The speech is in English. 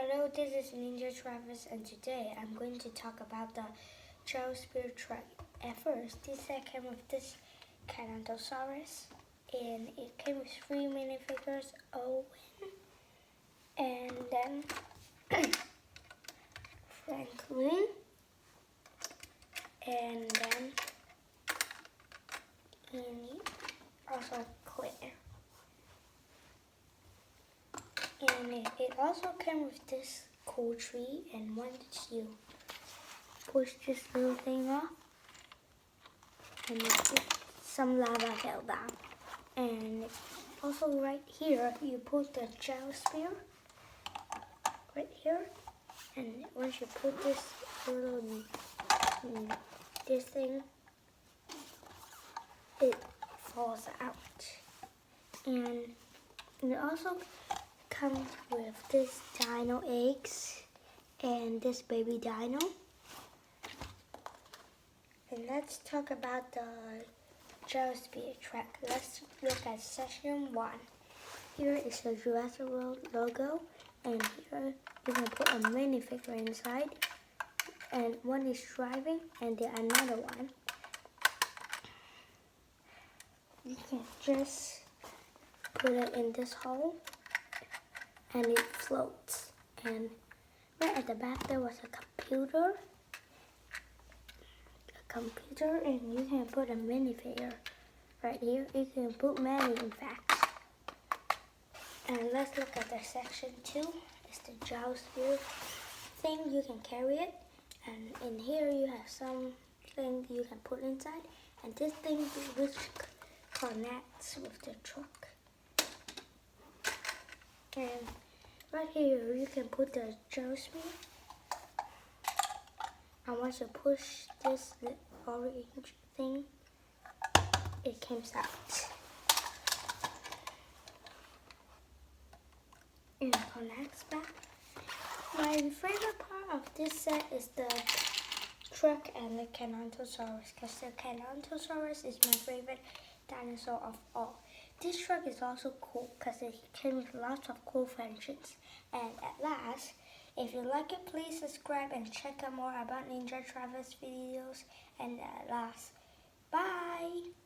Hello, this is Ninja Travis, and today I'm going to talk about the gyrosphere truck. At first, this set came with this Carnothosaurus, and it came with 3 minifigures, Owen, and then Franklin, and then also Claire. And it also came with this cool tree, and once you push this little thing off, and some lava fell down. And also right here, you put the gyrosphere right here, and once you put this little this thing, it falls out. And it also comes with this dino eggs and this baby dino. And let's talk about the gyrosphere track. Let's look at section 1. Here is the Jurassic World logo, and here you can put a minifigure inside, and one is driving and then another one. You can just put it in this hole and it floats. And right at the back there was a computer, and you can put a minifigure right here. You can put many, in fact. And let's look at the section 2. It's the gyrosphere thing. You can carry it, and in here you have something you can put inside, and this thing which connects with the truck. And right here you can put the gyrosphere, and once you push this orange thing, it comes out. And it connects back. My favorite part of this set is the truck and the Carnothosaurus, because the Carnothosaurus is my favorite dinosaur of all. This truck is also cool because it came with lots of cool functions. And at last, if you like it, please subscribe and check out more about Ninja Travis videos. And at last, bye!